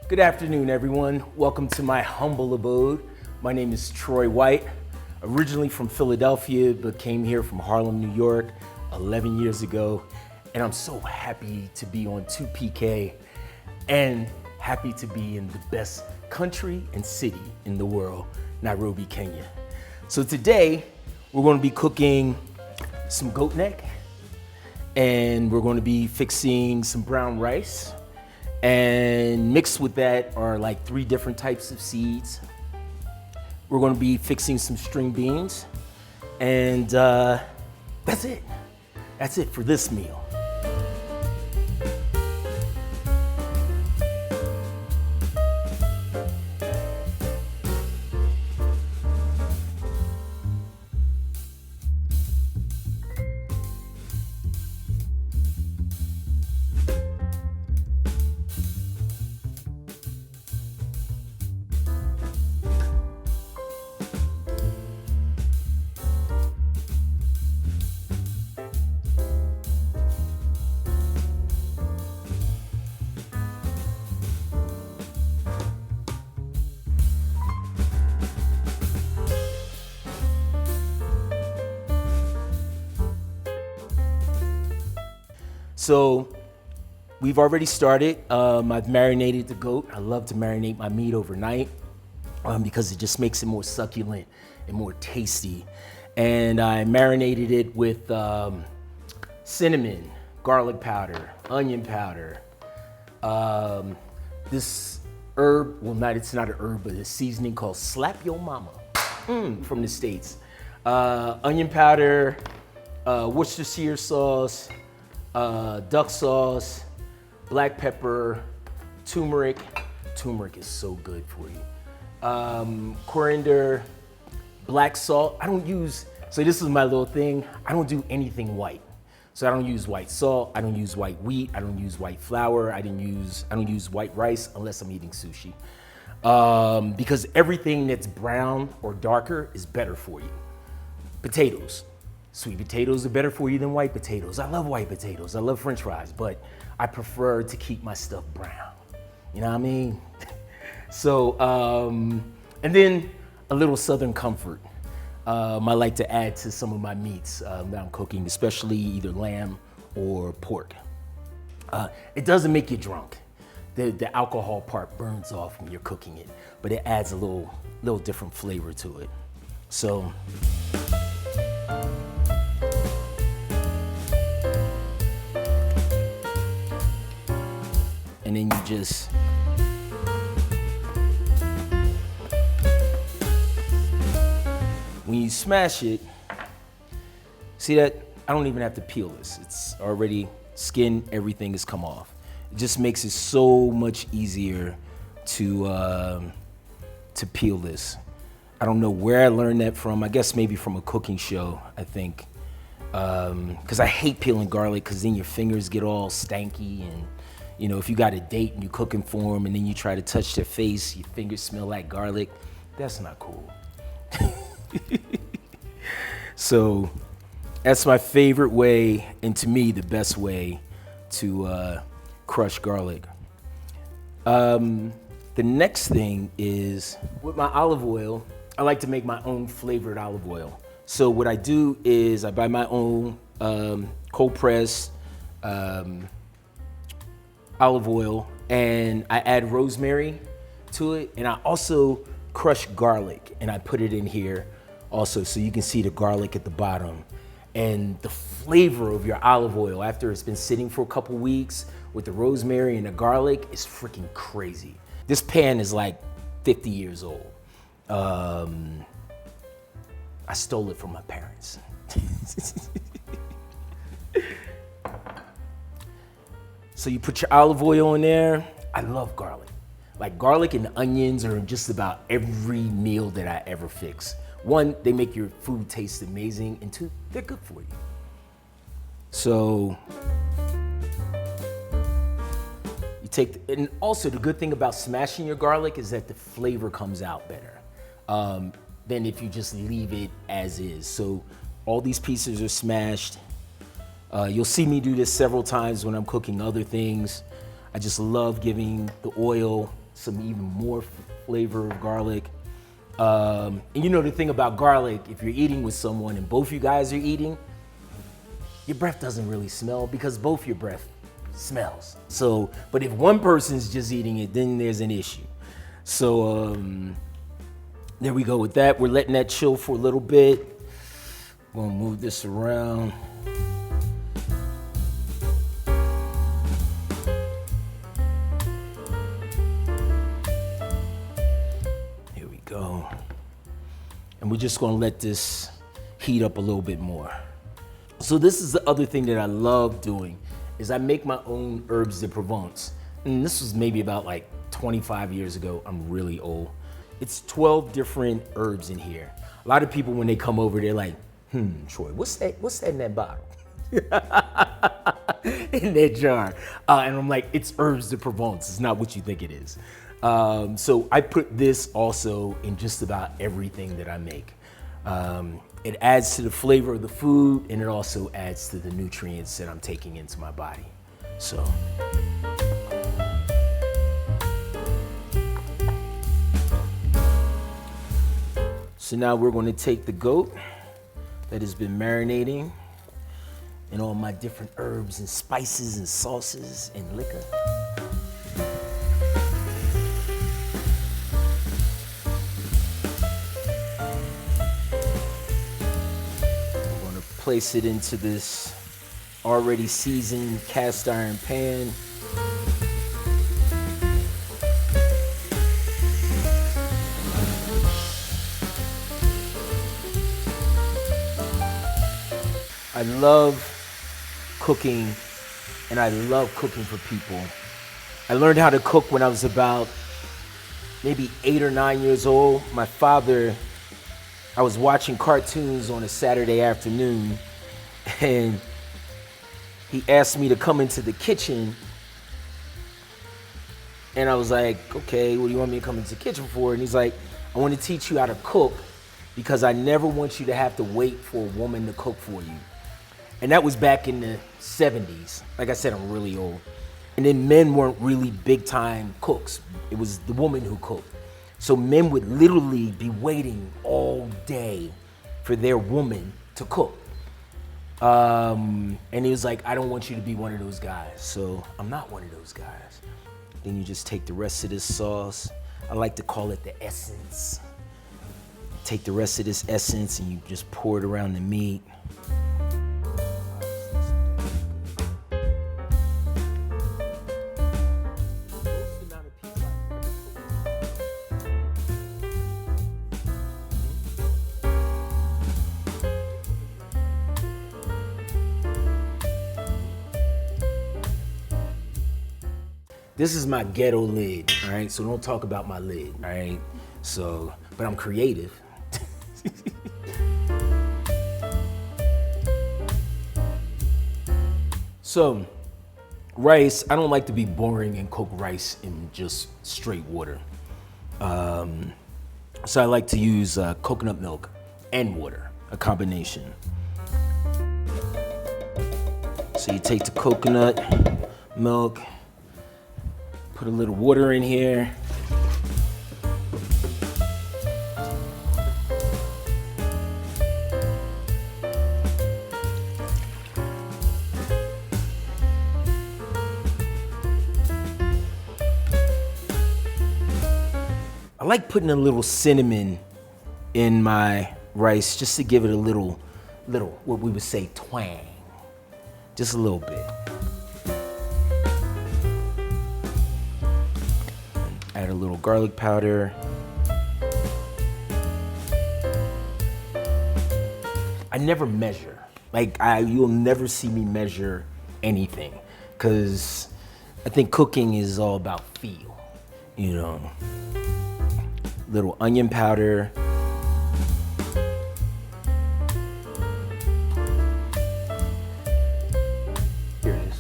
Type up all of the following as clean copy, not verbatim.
Good afternoon, everyone. Welcome to my humble abode. My name is Troy White, originally from Philadelphia, but came here from Harlem, New York 11 years ago. And I'm so happy to be on Tupike and happy to be in the best country and city in the world, Nairobi, Kenya. So today, we're going to be cooking some goat neck, and we're going to be fixing some brown rice. And mixed with that are like 3 different types of seeds. We're going to be fixing some string beans, and that's it. That's it for this meal. So we've already started. I've marinated the goat. I love to marinate my meat overnight because it just makes it more succulent and more tasty. And I marinated it with cinnamon, garlic powder, onion powder. This herb, well, it's not an herb, but a seasoning called Slap Yo Mama from the States. Onion powder, Worcestershire sauce, duck sauce, black pepper, turmeric. Turmeric is so good for you. Coriander, black salt. I don't use, so this is my little thing. I don't do anything white. So I don't use white salt. I don't use white wheat. I don't use white flour. I don't use white rice unless I'm eating sushi. Because everything that's brown or darker is better for you. Potatoes. Sweet potatoes are better for you than white potatoes. I love white potatoes. I love French fries, but I prefer to keep my stuff brown. You know what I mean? So, and then a little Southern comfort. I like to add to some of my meats that I'm cooking, especially either lamb or pork. It doesn't make you drunk. The alcohol part burns off when you're cooking it, but it adds a little different flavor to it. So. And then you just when you smash it, see that? I don't even have to peel this. It's already skin, everything has come off. It just makes it so much easier to peel this. I don't know where I learned that from. I guess maybe from a cooking show, I think. Because I hate peeling garlic because then your fingers get all stanky, and you know, if you got a date and you're cooking for them and then you try to touch their face, your fingers smell like garlic, that's not cool. So that's my favorite way, and to me, the best way to crush garlic. The next thing is, with my olive oil, I like to make my own flavored olive oil. So what I do is I buy my own cold pressed olive oil, and I add rosemary to it, and I also crush garlic, and I put it in here also so you can see the garlic at the bottom. And the flavor of your olive oil after it's been sitting for a couple weeks with the rosemary and the garlic is freaking crazy. This pan is like 50 years old. I stole it from my parents. So you put your olive oil in there. I love garlic. Like garlic and onions are in just about every meal that I ever fix. 1, they make your food taste amazing, and 2, they're good for you. So you take, and also the good thing about smashing your garlic is that the flavor comes out better than if you just leave it as is. So all these pieces are smashed. You'll see me do this several times when I'm cooking other things. I just love giving the oil some even more flavor of garlic. And you know the thing about garlic, if you're eating with someone and both you guys are eating, your breath doesn't really smell because both your breath smells. So, but if one person's just eating it, then there's an issue. So there we go with that. We're letting that chill for a little bit. I'm gonna move this around. Here we go. And we're just gonna let this heat up a little bit more. So this is the other thing that I love doing, is I make my own herbs de Provence. And this was maybe about like 25 years ago. I'm really old. It's 12 different herbs in here. A lot of people, when they come over, they're like, Troy, what's that in that bottle? In that jar. And I'm like, it's herbs de Provence. It's not what you think it is. So I put this also in just about everything that I make. It adds to the flavor of the food, and it also adds to the nutrients that I'm taking into my body. So. So now we're going to take the goat that has been marinating in all my different herbs and spices and sauces and liquor. Place it into this already seasoned cast iron pan. I love cooking, and I love cooking for people. I learned how to cook when I was about maybe 8 or 9 years old. My father, I was watching cartoons on a Saturday afternoon, and he asked me to come into the kitchen, and I was like, okay, what do you want me to come into the kitchen for? And he's like, I want to teach you how to cook because I never want you to have to wait for a woman to cook for you. And that was back in the 70s. Like I said, I'm really old. And then men weren't really big time cooks. It was the woman who cooked. So men would literally be waiting all day for their woman to cook. And he was like, I don't want you to be one of those guys. So I'm not one of those guys. Then you just take the rest of this sauce. I like to call it the essence. Take the rest of this essence and you just pour it around the meat. This is my ghetto lid, all right? So don't talk about my lid, all right? So, but I'm creative. So, rice, I don't like to be boring and cook rice in just straight water. So I like to use coconut milk and water, a combination. So you take the coconut milk, put a little water in here. I like putting a little cinnamon in my rice just to give it a little, what we would say, twang. Just a little bit. Add a little garlic powder. I never measure. You'll never see me measure anything, because I think cooking is all about feel, you know. Little onion powder. Here it is.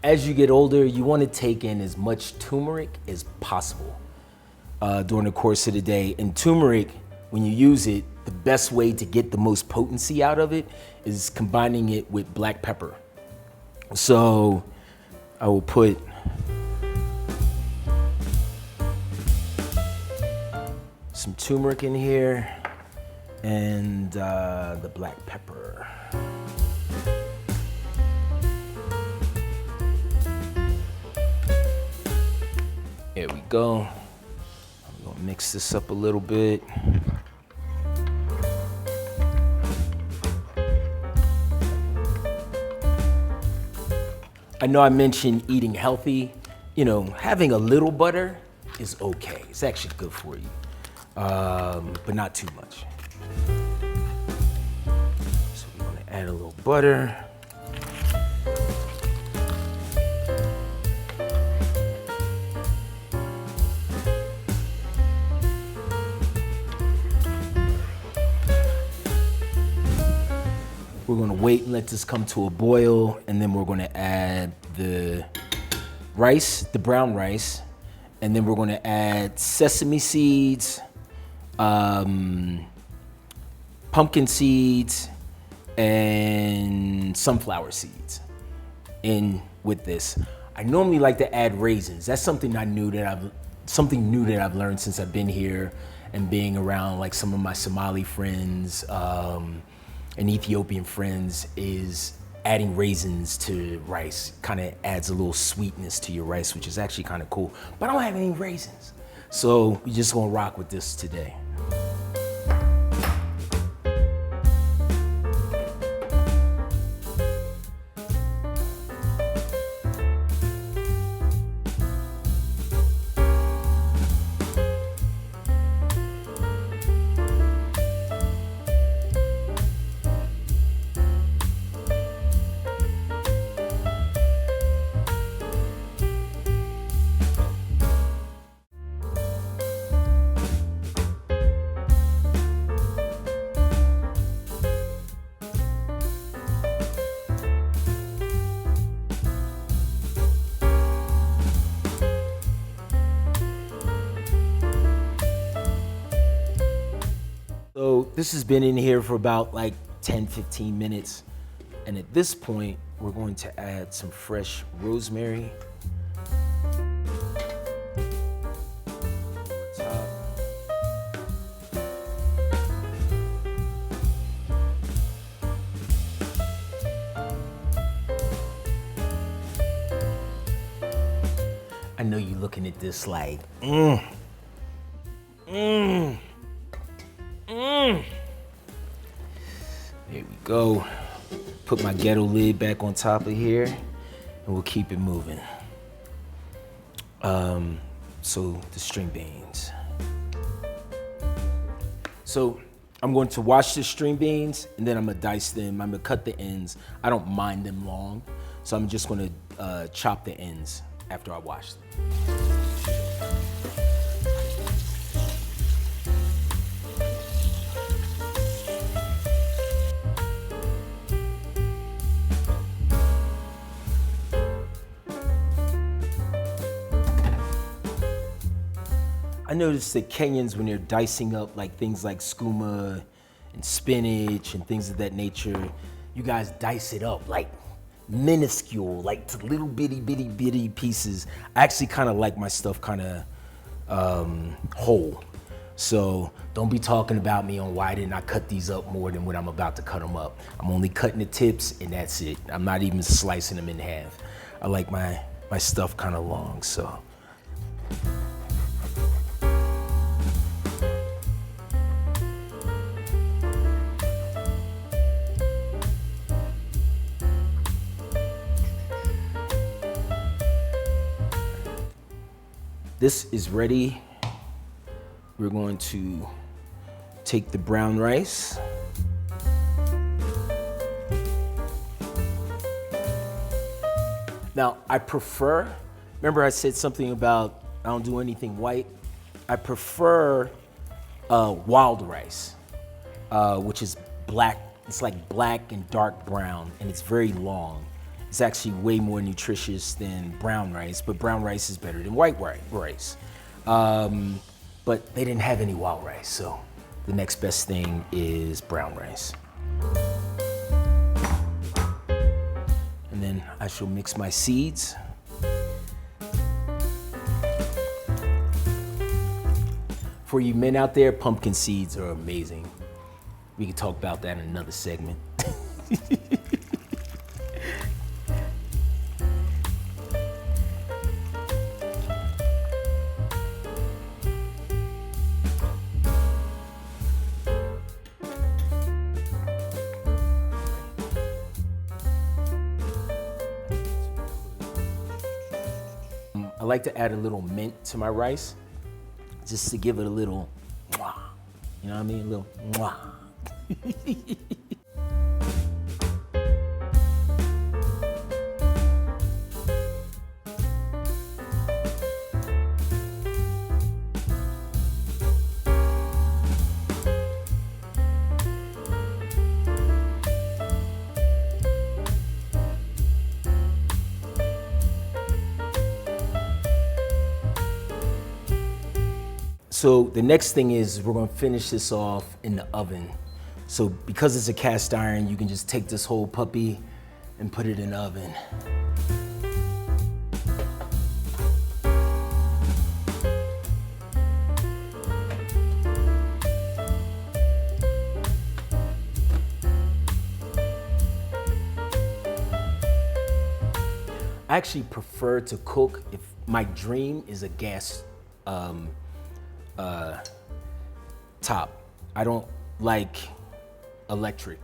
As you get older, you want to take in as much turmeric as possible during the course of the day. And turmeric, when you use it, the best way to get the most potency out of it is combining it with black pepper. So I will put some turmeric in here and the black pepper. There we go. I'm gonna mix this up a little bit. I know I mentioned eating healthy. You know, having a little butter is okay. It's actually good for you, but not too much. So we're gonna add a little butter. We're gonna wait and let this come to a boil, and then we're gonna add the rice, the brown rice, and then we're gonna add sesame seeds, pumpkin seeds, and sunflower seeds in with this. I normally like to add raisins. That's something new that I've learned since I've been here and being around like some of my Somali friends and Ethiopian friends, is adding raisins to rice. Kind of adds a little sweetness to your rice, which is actually kind of cool. But I don't have any raisins, so we're just gonna rock with this today. So this has been in here for about like 10, 15 minutes. And at this point, we're going to add some fresh rosemary. I know you're looking at this like, There we go. Put my ghetto lid back on top of here, and we'll keep it moving. So the string beans. So I'm going to wash the string beans, and then I'm gonna dice them. I'm gonna cut the ends. I don't mind them long, so I'm just gonna chop the ends after I wash them. I noticed that Kenyans, when they're dicing up like things like skooma and spinach and things of that nature, you guys dice it up like minuscule, like to little bitty pieces. I actually kind of like my stuff kind of whole. So don't be talking about me on why didn't I cut these up more than what I'm about to cut them up. I'm only cutting the tips and that's it. I'm not even slicing them in half. I like my stuff kind of long, so. This is ready. We're going to take the brown rice. Now, I prefer, remember I said something about I don't do anything white? I prefer wild rice, which is black. It's like black and dark brown, and it's very long. It's actually way more nutritious than brown rice, but brown rice is better than white rice. But they didn't have any wild rice, so the next best thing is brown rice. And then I shall mix my seeds. For you men out there, pumpkin seeds are amazing. We can talk about that in another segment. I like to add a little mint to my rice, just to give it a little mwah. You know what I mean? A little mwah. So the next thing is we're gonna finish this off in the oven. So because it's a cast iron, you can just take this whole puppy and put it in the oven. I actually prefer to cook if my dream is a gas top. I don't like electric,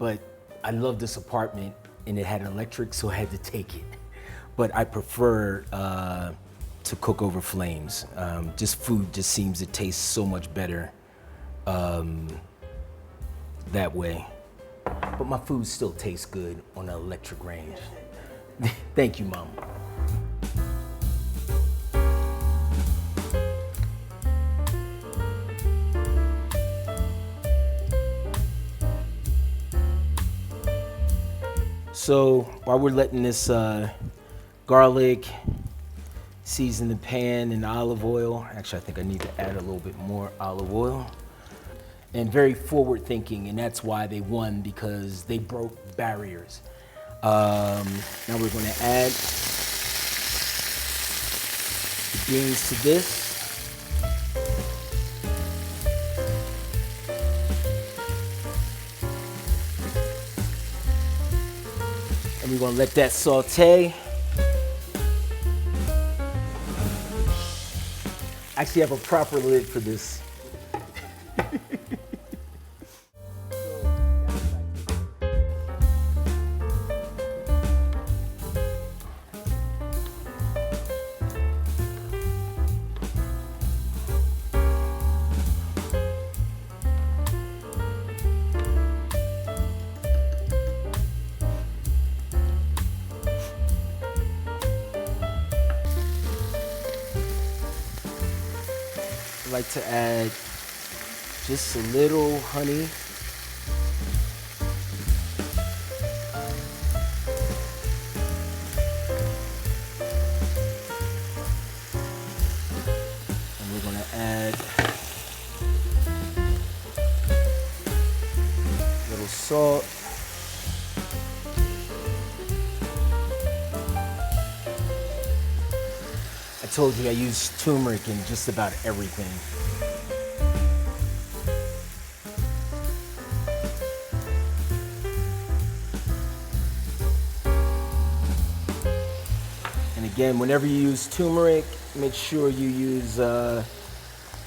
but I love this apartment and it had an electric, so I had to take it. But I prefer to cook over flames. Just food just seems to taste so much better that way. But my food still tastes good on an electric range. Thank you, Mom. So while we're letting this garlic season the pan in olive oil, actually I think I need to add a little bit more olive oil. And very forward thinking, and that's why they won, because they broke barriers. Now we're gonna add the beans to this. And we're gonna let that saute. I actually have a proper lid for this. I like to add just a little honey. And we're gonna add a little salt. I told you I use turmeric in just about everything. And again, whenever you use turmeric, make sure you use a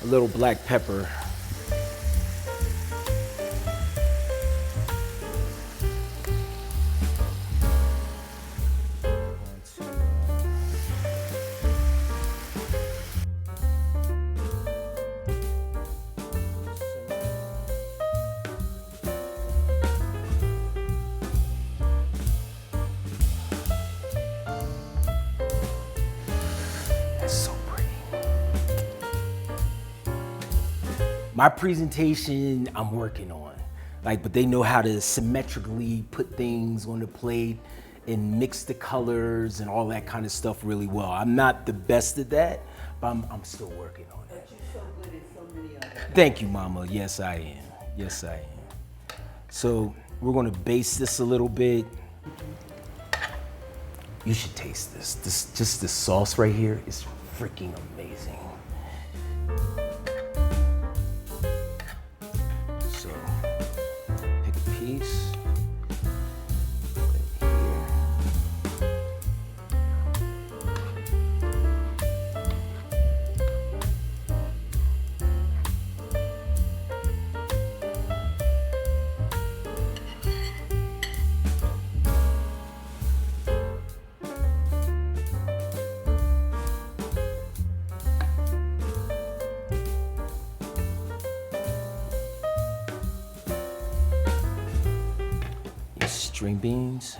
little black pepper. My presentation, I'm working on. But they know how to symmetrically put things on the plate and mix the colors and all that kind of stuff really well. I'm not the best at that, but I'm still working on it. But you're so good at so many other things. Thank you, Mama. Yes, I am. Yes, I am. So we're gonna baste this a little bit. You should taste this. Just the sauce right here is freaking amazing. string beans.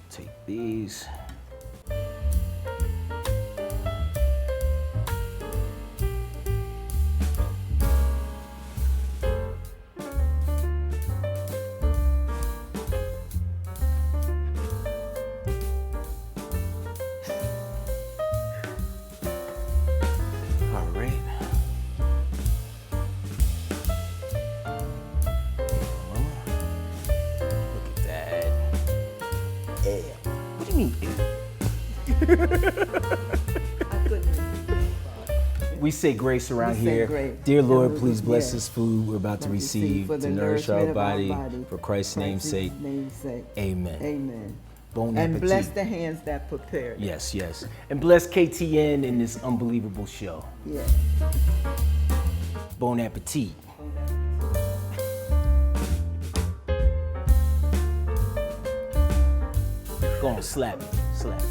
Take these. All right. Look at that. Yeah. What do you mean? I couldn't. We say grace around We say here. grace. Dear Lord, Yeah, please bless yeah. this food we're about to receive for to the nourish our nourishment of body. For Christ's name's sake. Namesake. Amen. Amen. Bon And appetit. bless the hands that prepared. Yes, yes. And bless KTN in this unbelievable show. Yeah. Bon appetit. Go on, slap it. Slap it.